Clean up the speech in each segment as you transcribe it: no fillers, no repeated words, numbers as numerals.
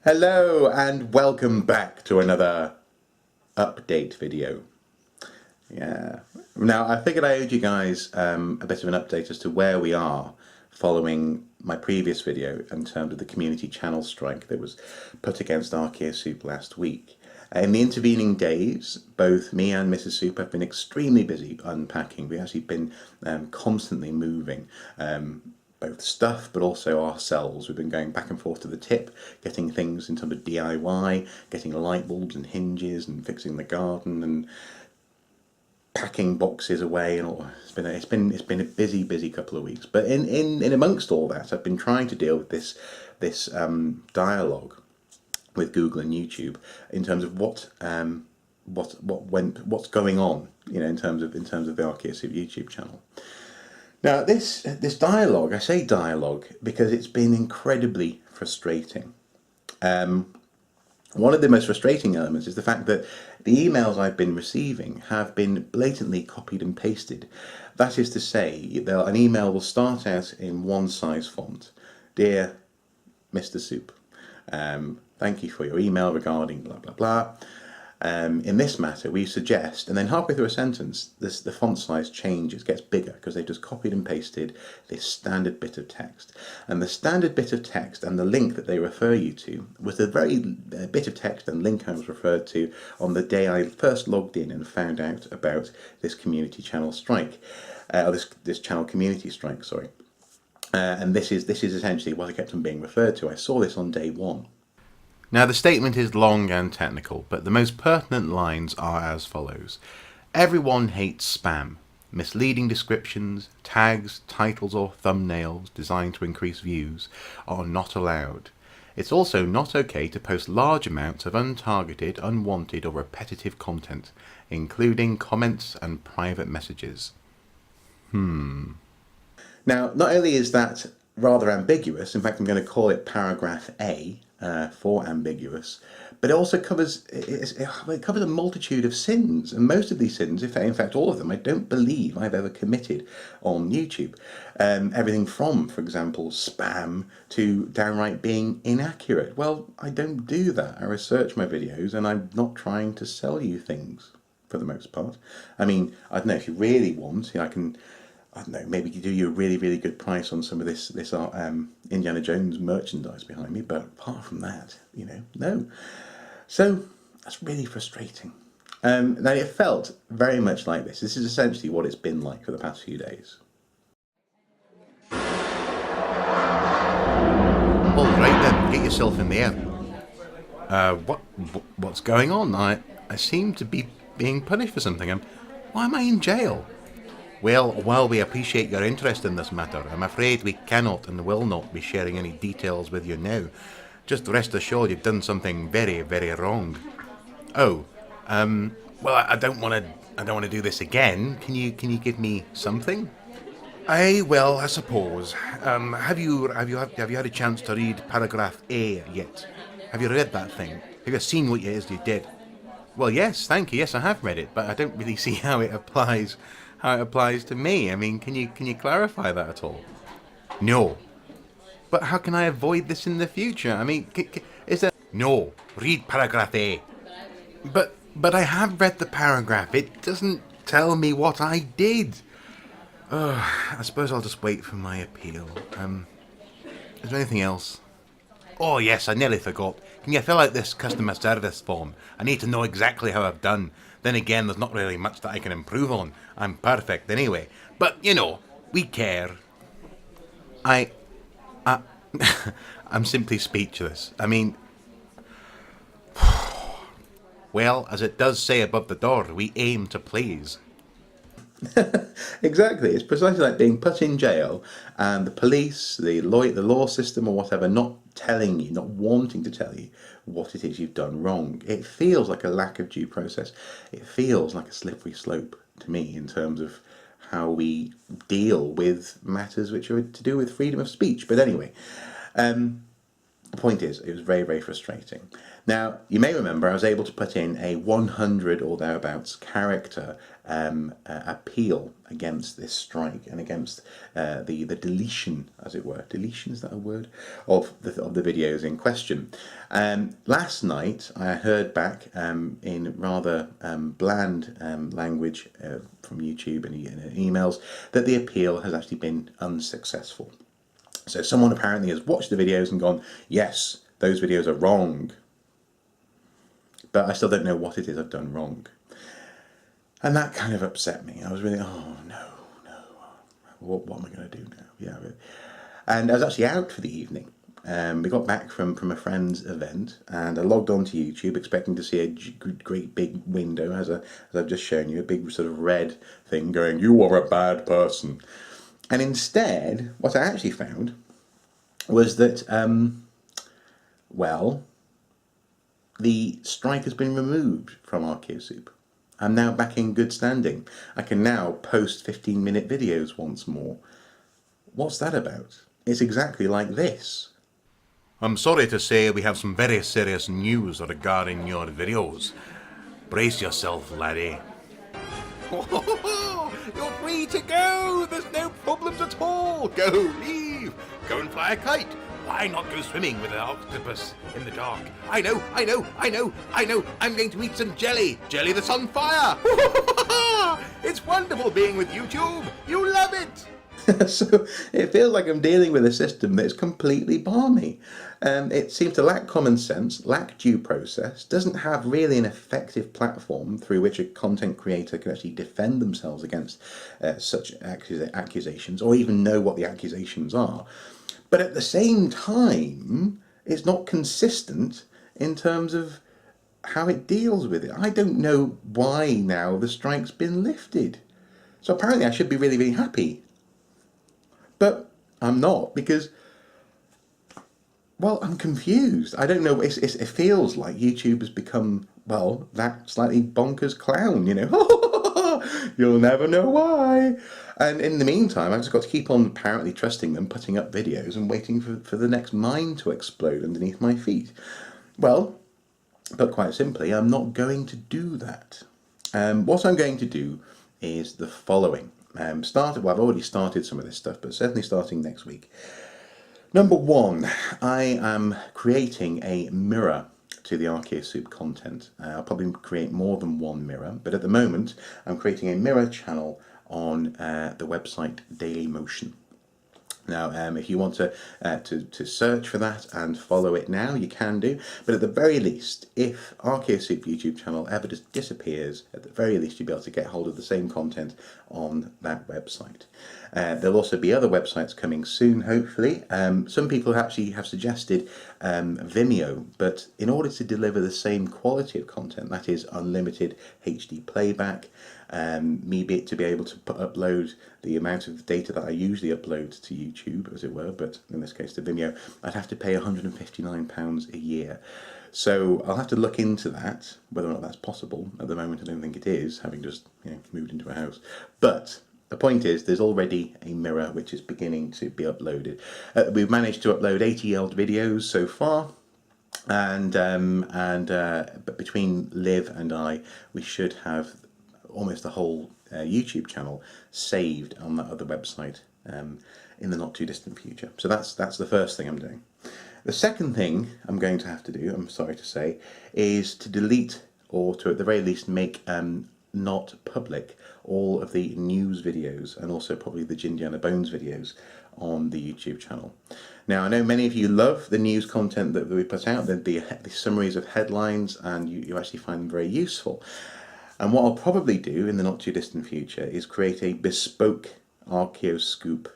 Hello and welcome back to another update video. Yeah. Now I figured I owed you guys a bit of an update as to where we are following my previous video in terms of the community channel strike that was put against Archaeosoup last week. In the intervening days, both me and Mrs. Soup have been extremely busy unpacking. We've actually been constantly moving. Both stuff but also ourselves. We've been going back and forth to the tip, getting things in terms of DIY, getting light bulbs and hinges and fixing the garden and packing boxes away and all. It's been a busy couple of weeks. But in amongst all that, I've been trying to deal with this dialogue with Google and YouTube in terms of what's going on, in terms of the Archaeosoup YouTube channel. Now this dialogue, I say dialogue because it's been incredibly frustrating. One of the most frustrating elements is the fact that the emails I've been receiving have been blatantly copied and pasted. That is to say, an email will start out in one size font. Dear Mr. Soup, thank you for your email regarding blah blah blah. In this matter, we suggest, and then halfway through a sentence, the font size changes, gets bigger, because they've just copied and pasted this standard bit of text. And the standard bit of text and the link that they refer you to was the very bit of text and link I was referred to on the day I first logged in and found out about this community channel strike, or this channel community strike, sorry. And this is essentially what I kept on being referred to. I saw this on day one. Now the statement is long and technical, but the most pertinent lines are as follows. Everyone hates spam. Misleading descriptions, tags, titles or thumbnails designed to increase views are not allowed. It's also not okay to post large amounts of untargeted, unwanted or repetitive content, including comments and private messages. Now, not only is that rather ambiguous, in fact I'm going to call it paragraph A, for ambiguous, but it also covers a multitude of sins, and most of these sins, in fact all of them, I don't believe I've ever committed on YouTube. Everything from, for example, spam to downright being inaccurate. Well, I don't do that. I research my videos and I'm not trying to sell you things for the most part. I mean, I don't know, if you really want, I don't know, maybe do you a really good price on some of this Indiana Jones merchandise behind me, but apart from that, no. So that's really frustrating. Now it felt very much like this. This is essentially what it's been like for the past few days. All right then, get yourself in there. What's going on? I seem to be being punished for something. Why am I in jail? Well, while we appreciate your interest in this matter, I'm afraid we cannot and will not be sharing any details with you now. Just rest assured you've done something very wrong. Oh, well, I don't want to do this again. Can you give me something? Well, I suppose. Have you had a chance to read paragraph A yet? Have you read that thing? Have you seen what it is you did? Well, yes, thank you. Yes, I have read it, but I don't really see how it applies to me. I mean, can you clarify that at all? No. But how can I avoid this in the future? I mean, is there... No. Read paragraph A. But I have read the paragraph. It doesn't tell me what I did. I suppose I'll just wait for my appeal. Is there anything else? Oh yes, I nearly forgot. Can you fill out this customer service form? I need to know exactly how I've done. Then again, there's not really much that I can improve on. I'm perfect anyway. But, we care. I'm simply speechless. I mean... Well, as it does say above the door, we aim to please. Exactly. It's precisely like being put in jail and the police, the law system or whatever, not telling you, not wanting to tell you what it is you've done wrong. It feels like a lack of due process. It feels like a slippery slope to me in terms of how we deal with matters which are to do with freedom of speech. But anyway, the point is, it was very, very frustrating. Now, you may remember I was able to put in a 100 or thereabouts character appeal against this strike and against the deletion, as it were. Deletion, is that a word? Of the videos in question. Last night, I heard back in rather bland language from YouTube and emails that the appeal has actually been unsuccessful. So someone apparently has watched the videos and gone, yes, those videos are wrong. But I still don't know what it is I've done wrong. And that kind of upset me. I was really, oh no, what am I going to do now? Yeah. And I was actually out for the evening. We got back from a friend's event, and I logged on to YouTube expecting to see a great big window, as I've just shown you, a big sort of red thing going, you are a bad person. And instead, what I actually found was that, well, the strike has been removed from Archaeosoup. I'm now back in good standing. I can now post 15-minute videos once more. What's that about? It's exactly like this. I'm sorry to say we have some very serious news regarding your videos. Brace yourself, laddie. You're free to go! There's no problems at all! Go, leave! Go and fly a kite! Why not go swimming with an octopus in the dark? I know! I'm going to eat some jelly! Jelly that's on fire! It's wonderful being with YouTube! You love it! So it feels like I'm dealing with a system that's completely balmy. It seems to lack common sense, lack due process, doesn't have really an effective platform through which a content creator can actually defend themselves against such accusations, or even know what the accusations are. But at the same time, it's not consistent in terms of how it deals with it. I don't know why now the strike's been lifted. So apparently I should be really, really happy. But I'm not, because, well, I'm confused. I don't know, it feels like YouTube has become, well, that slightly bonkers clown, you know. You'll never know why. And in the meantime, I've just got to keep on apparently trusting them, putting up videos and waiting for the next mine to explode underneath my feet. Well, but quite simply, I'm not going to do that. What I'm going to do is the following. Well, I've already started some of this stuff, but certainly starting next week. Number one, I am creating a mirror to the Archaeosoup content. I'll probably create more than one mirror, but at the moment I'm creating a mirror channel on the website Dailymotion. Now, if you want to search for that and follow it now, you can do. But at the very least, if Archaeosoup YouTube channel ever just disappears, at the very least you'll be able to get hold of the same content on that website. There'll also be other websites coming soon, hopefully. Some people actually have suggested Vimeo, but in order to deliver the same quality of content, that is unlimited HD playback, me to be able to upload the amount of data that I usually upload to YouTube, as it were, but in this case to Vimeo, I'd have to pay £159 a year. So I'll have to look into that, whether or not that's possible. At the moment I don't think it is, having just moved into a house. But the point is, there's already a mirror which is beginning to be uploaded. We've managed to upload 80 odd videos so far, but between Liv and I, we should have almost the whole YouTube channel saved on that other website in the not too distant future. So that's the first thing I'm doing. The second thing I'm going to have to do, I'm sorry to say, is to delete, or to at the very least make not public, all of the news videos, and also probably the Jindiana Bones videos on the YouTube channel. Now, I know many of you love the news content that we put out, the summaries of headlines, and you actually find them very useful. And what I'll probably do in the not too distant future is create a bespoke Archaeosoup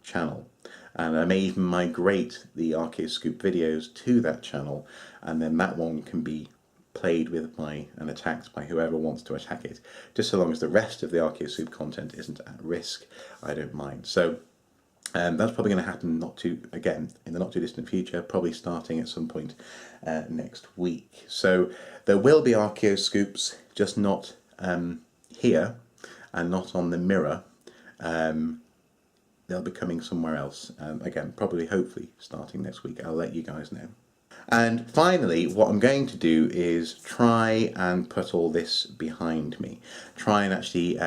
channel. And I may even migrate the Archaeosoup videos to that channel, and then that one can be played with and attacked by whoever wants to attack it. Just so long as the rest of the Archaeosoup content isn't at risk, I don't mind. So that's probably going to happen in the not too distant future, probably starting at some point next week. So there will be Archaeosoups, just not here and not on the mirror they'll be coming somewhere else. Again, probably, hopefully, starting next week. I'll let you guys know. And finally, what I'm going to do is try and put all this behind me. Try and actually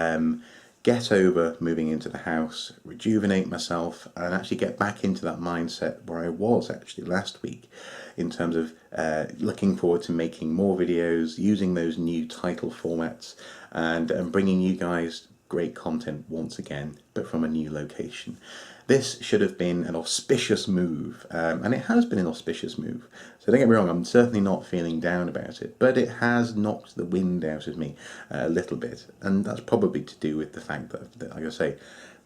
get over moving into the house, rejuvenate myself, and actually get back into that mindset where I was actually last week, in terms of looking forward to making more videos, using those new title formats, and bringing you guys great content once again, but from a new location. This should have been an auspicious move, and it has been an auspicious move. So don't get me wrong, I'm certainly not feeling down about it, but it has knocked the wind out of me a little bit, and that's probably to do with the fact that like I say,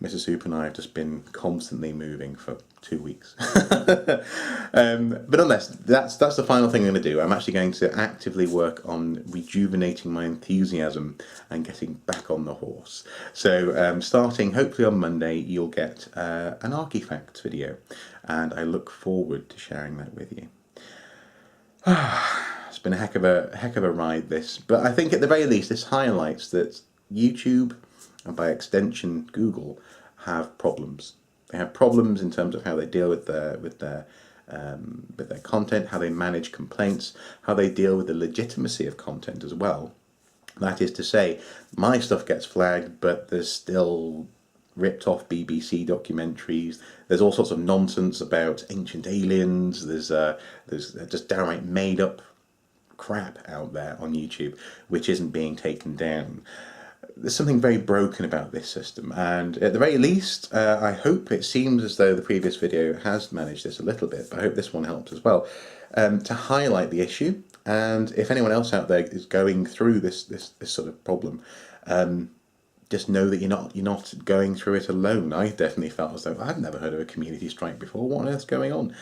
Mrs. Soup and I have just been constantly moving for 2 weeks. But nonetheless, that's the final thing I'm going to do. I'm actually going to actively work on rejuvenating my enthusiasm and getting back on the horse. So starting hopefully on Monday, you'll get an Archaeofacts video, and I look forward to sharing that with you. It's been a heck of a ride, this, but I think at the very least this highlights that YouTube, and by extension Google, have problems. They have problems in terms of how they deal with their content, how they manage complaints, how they deal with the legitimacy of content as well. That is to say, my stuff gets flagged, but there's still ripped off BBC documentaries. There's all sorts of nonsense about ancient aliens. There's just downright made up crap out there on YouTube which isn't being taken down. There's something very broken about this system, and at the very least, I hope, it seems as though the previous video has managed this a little bit, but I hope this one helps as well, to highlight the issue. And if anyone else out there is going through this sort of problem, just know that you're not going through it alone. I definitely felt as though I've never heard of a community strike before. What on earth's going on?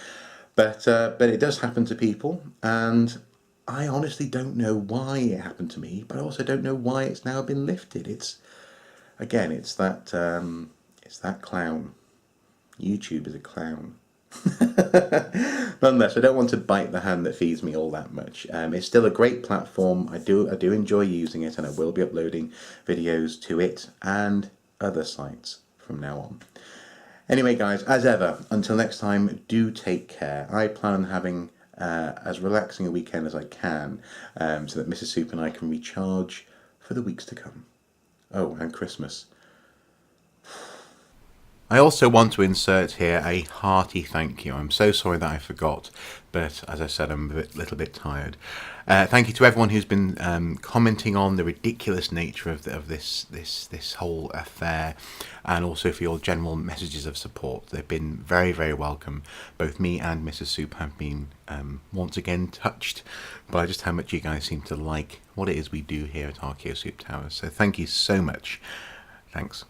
But it does happen to people, and I honestly don't know why it happened to me, but I also don't know why it's now been lifted. It's that clown. YouTube is a clown. Nonetheless, I don't want to bite the hand that feeds me all that much. It's still a great platform. I do enjoy using it, and I will be uploading videos to it and other sites from now on. Anyway, guys, as ever, until next time, do take care. I plan on having as relaxing a weekend as I can, so that Mrs. Soup and I can recharge for the weeks to come. Oh, and Christmas. I also want to insert here a hearty thank you. I'm so sorry that I forgot, but as I said, I'm a little bit tired. Thank you to everyone who's been commenting on the ridiculous nature of this whole affair, and also for your general messages of support. They've been very, very welcome. Both me and Mrs. Soup have been once again touched by just how much you guys seem to like what it is we do here at Archaeosoup Towers. So thank you so much. Thanks.